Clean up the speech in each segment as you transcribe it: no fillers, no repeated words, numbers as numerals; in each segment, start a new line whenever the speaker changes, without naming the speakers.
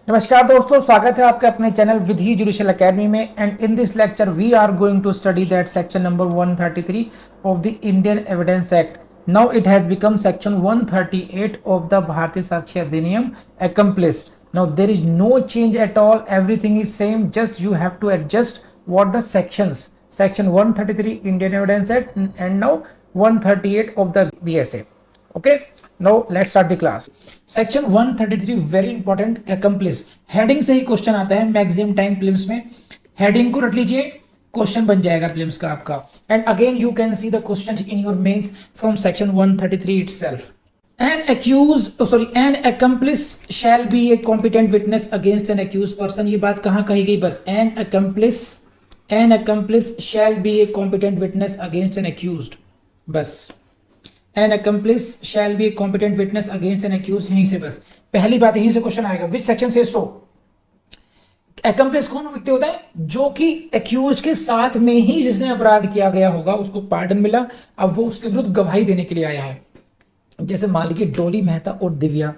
नमस्कार दोस्तों, स्वागत है आपके अपने चैनल विधि जुडिशियल एकेडमी में। And in this lecture we are going to study that section number 133 of the Indian evidence act. Now it has become section 138 of the Bharatiya Sakshya अधिनियम accomplice. Now there is no change at all, everything is same, just you have to adjust what the sections, section 133 Indian Evidence Act and now 138 of the BSA. Okay, now let's start the class. Section 133 very important, accomplice. Heading से ही question आता है maximum time prelims में. Heading को रट लीजिए, question बन जाएगा प्रीलिम्स का आपका. And again you can see the question in your mains from section 133 itself. An accomplice shall be a competent witness against an accused person. ये बात कहाँ कही गई? बस an accomplice shall be a competent witness against an accused. बस an accomplice shall be a competent witness against an accused. यहीं से बस पहली बात, यहीं से क्वेश्चन आएगा. विच सेक्शन से? सो accomplice कौन व्यक्ति होता है? जो कि accused के साथ में ही जिसने अपराध किया गया होगा, उसको पार्डन मिला, अब वो उसके विरुद्ध गवाही देने के लिए आया है. जैसे मान लीजिए डोली मेहता और दिव्या.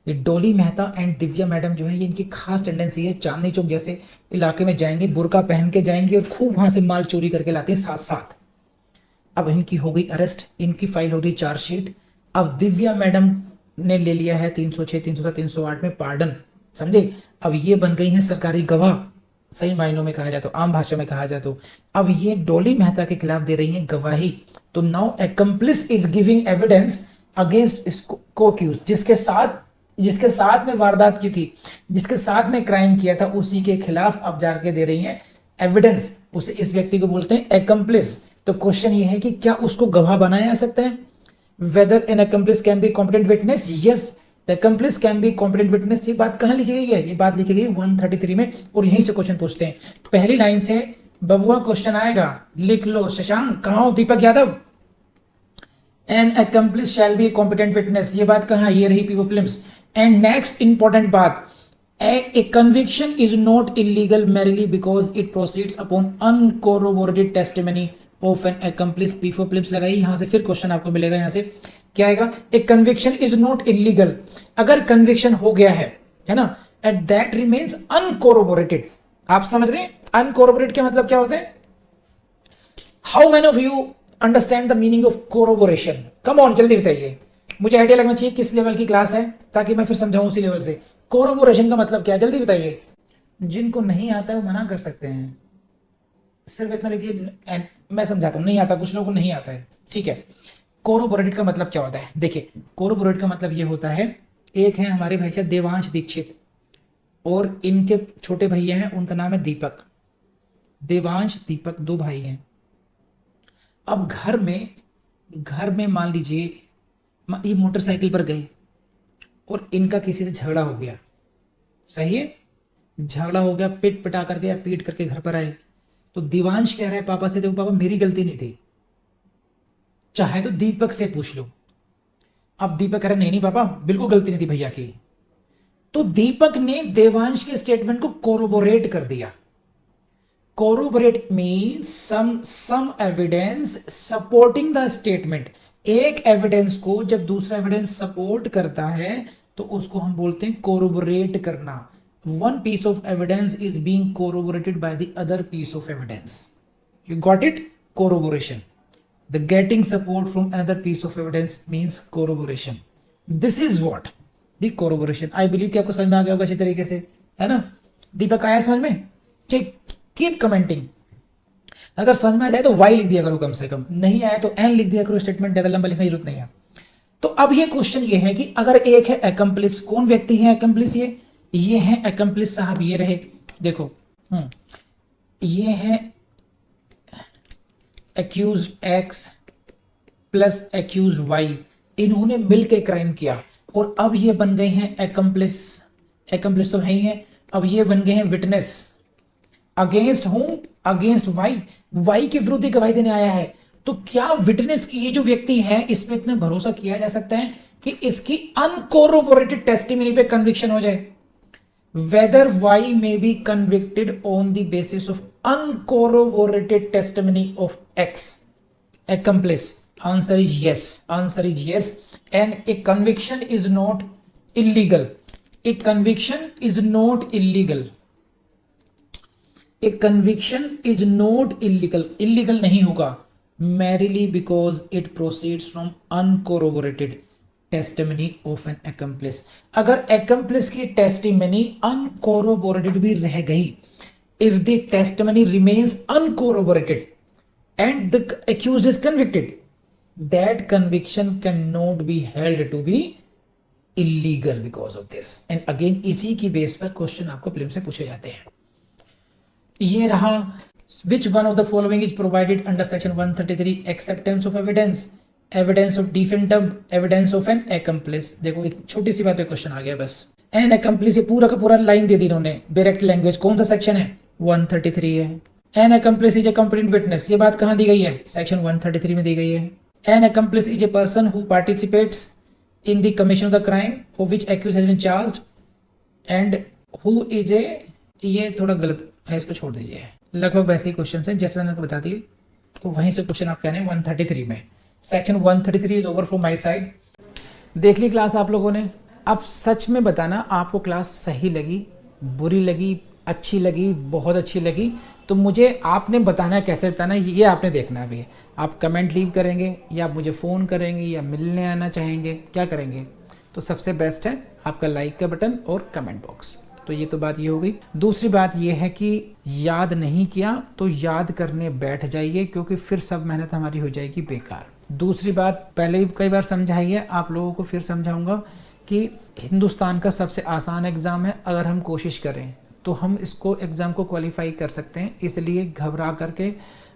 ये डोली मेहता एंड दिव्या मैडम जो है, ये इनकी खास टेंडेंसी है, चांदनी चौक जैसे इलाके में जाएंगे, बुर्का पहन के जाएंगे और खूब वहां से माल चोरी करके लाते हैं साथ साथ. अब इनकी हो गई अरेस्ट, इनकी फाइल हो रही चार्जशीट. अब दिव्या मैडम ने ले लिया है 306, 307, 308 में पार्डन, समझे. अब ये बन गई हैं सरकारी गवाह, सही मायनों में कहा जाए तो, आम भाषा में कहा जाए तो. अब ये डोली मेहता के खिलाफ दे रही हैं गवाही. तो now accomplice is giving evidence against को अक्यूज, जिसके साथ में वारदात की थी, जिसके साथ में क्राइम किया था, उसी के खिलाफ अब जाके दे रही हैं एविडेंस. उसे, इस व्यक्ति को बोलते हैं accomplice. तो क्वेश्चन ये है कि क्या उसको गवाह बनाया जा सकता है? Whether an accomplice can be competent witness. Yes, the accomplice can be competent witness. ये बात कहां लिखी गई है? ये बात लिखी गई 133 में. और यहीं से क्वेश्चन पूछते हैं. पहली लाइन से बबुआ क्वेश्चन आएगा, लिख लो. शशांक कहां हो? Deepak Yadav. An accomplice shall be competent witness. ये बात कहां? ये रही PO films. And next important बात, a conviction is not illegal merely because it proceeds upon uncorroborated testimony of an accomplice. P4 films लगाई. यहां से फिर क्वेश्चन आपको मिलेगा. यहां से क्या आएगा? a conviction is not illegal. अगर कन्विक्शन हो गया है ना, and that remains uncorroborated. आप समझ रहे हैं अनकोरोबोरेट के मतलब क्या होते हैं? How many of you understand the meaning of corroboration? Come on, जल्दी बताइए. मुझे आइडिया लगना चाहिए किस लेवल की क्लास है, ताकि मैं फिर समझाऊं उसी लेवल से. कोरोबोरेशन का मतलब क्या है? जल्दी बताइए. जिनको नहीं आता है वो मना कर सकते हैं. सिर्फ इतना लिखिए, मैं समझाता हूं. नहीं आता, कुछ लोगों को नहीं आता है, ठीक है. कोरोबोरेटेड का मतलब क्या होता है? देखिए, कोरोबोरेट का मतलब ये होता है, एक है हमारे भाई साहब देवांश दीक्षित, और इनके छोटे भैया हैं, उनका नाम है दीपक. देवांश दीपक दो भाई हैं. अब घर में मान लीजिए ये मोटरसाइकिल पर गए और इनका किसी से झगड़ा हो गया. सही है, झगड़ा हो गया, पिट पिटा करके या पीट करके घर पर आए. तो दिवांश कह रहा है पापा से, देखो पापा मेरी गलती नहीं थी, चाहे तो दीपक से पूछ लो. अब दीपक कह रहा नहीं पापा बिल्कुल गलती नहीं थी भैया की. तो दीपक ने देवांश के स्टेटमेंट को कोरोबोरेट कर दिया. Corroborate means some evidence supporting the statement. एक एविडेंस को जब दूसरा एविडेंस सपोर्ट करता है तो उसको हम बोलते हैं कोरोबोरेट करना. One piece of evidence is being corroborated by the other piece of evidence. You got it? Corroboration. The getting support from another piece of evidence means corroboration. This is what the corroboration. I believe कि आपको समझ में आ गया होगा अच्छी तरीके से, है ना. दीपक आया समझ में? ठीक, कीप कमेंटिंग. अगर समझ में आ जाए तो वाई लिख दिया करो कम से कम, नहीं आया तो एन लिख दिया करो. स्टेटमेंट ज्यादा लंबा लिखने की जरूरत नहीं है. तो अब ये क्वेश्चन ये है कि अगर एक है accomplice, कौन व्यक्ति है accomplice? ये है accomplice साहब, ये रहे, देखो. ये है accused X plus accused Y. इन्होंने मिलकर क्राइम किया और अब ये बन गए हैं accomplice. accomplice तो है ही है. अब ये बन गए हैं विटनेस. अगेंस्ट हूं? अगेंस्ट वाई के विरुद्ध गवाही देने आया है. तो क्या विटनेस की ये जो व्यक्ति है, इसमें इतना भरोसा किया जा सकता है कि इसकी अनकोरोबोरेटेड टेस्टिमनी पे कन्विक्शन हो जाए? Whether Y may be convicted on the basis of uncorroborated testimony of X accomplice. Answer is yes. Answer is yes. And a conviction is not illegal. A conviction is not illegal, a conviction is not illegal, illegal नहीं होगा merely because it proceeds from uncorroborated testimony of an accomplice। अगर accomplice की testimony uncorroborated भी रह गई, if the testimony remains uncorroborated and the accused is convicted, that conviction cannot be held to be illegal because of this। and again इसी की base पर question आपको prelim से पूछे जाते हैं। ये रहा which one of the following is provided under section 133 acceptance of evidence, evidence of defendant, evidence of an accomplice। देखो एक छोटी सी बात पे क्वेश्चन आ गया बस। an accomplice, ये पूरा का पूरा लाइन दे दी इन्होंने, डायरेक्ट लैंग्वेज कौन सा सेक्शन है 133 है। An accomplice is a competent witness, ये बात कहाँ दी गई है सेक्शन 133 में दी गई है। An accomplice is a person who participates in the commission of the crime of which accused has been charged and who is a, ये थोड़ा गलत है इसको छोड़ दीजिए, लगभग वैसे ही क्वेश्चन है जैसे मैंने आपको बता दिए, तो वहीं से क्वेश्चन आप कह रहे हैं 133 में। Section 133 is over from my side. देख ली क्लास आप लोगों ने, अब सच में बताना आपको क्लास सही लगी, बुरी लगी, अच्छी लगी, बहुत अच्छी लगी, तो मुझे आपने बताना है, कैसे बताना है ये आपने देखना है। अभी आप कमेंट लीव करेंगे या आप मुझे फ़ोन करेंगे या मिलने आना चाहेंगे, क्या करेंगे, तो सबसे बेस्ट है आपका लाइक का बटन और कमेंट बॉक्स। तो ये तो बात ये हो गई। दूसरी बात ये है कि याद नहीं किया तो याद करने बैठ जाइए, क्योंकि फिर सब मेहनत हमारी हो जाएगी बेकार। दूसरी बात पहले ही कई बार समझाई है, आप लोगों को फिर समझाऊंगा कि हिंदुस्तान का सबसे आसान एग्ज़ाम है, अगर हम कोशिश करें तो हम इसको एग्ज़ाम को क्वालिफाई कर सकते हैं। इसलिए घबरा करके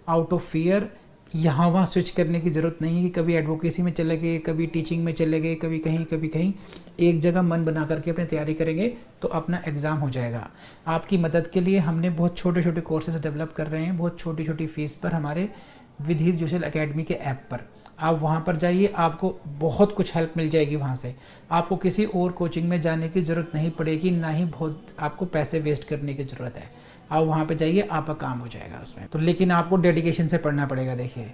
आउट ऑफ फियर यहाँ वहाँ स्विच करने की ज़रूरत नहीं है कि कभी एडवोकेसी में चले गए, कभी टीचिंग में चले गए, कभी कहीं। एक जगह मन बना करके अपनी तैयारी करेंगे तो अपना एग्ज़ाम हो जाएगा। आपकी मदद के लिए हमने बहुत छोटे छोटे कोर्सेज डेवलप कर रहे हैं, बहुत छोटी छोटी फीस पर, हमारे विधि जोशल एकेडमी के ऐप पर। आप वहाँ पर जाइए, आपको बहुत कुछ हेल्प मिल जाएगी वहाँ से। आपको किसी और कोचिंग में जाने की ज़रूरत नहीं पड़ेगी, ना ही बहुत आपको पैसे वेस्ट करने की ज़रूरत है। आप वहाँ पे जाइए, आपका काम हो जाएगा उसमें। तो लेकिन आपको डेडिकेशन से पढ़ना पड़ेगा। देखिए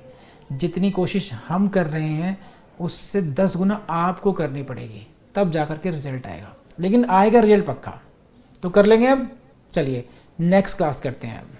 जितनी कोशिश हम कर रहे हैं उससे 10 गुना आपको करनी पड़ेगी, तब जा कर के रिजल्ट आएगा। लेकिन आएगा रिजल्ट पक्का, तो कर लेंगे। अब चलिए नेक्स्ट क्लास करते हैं अब।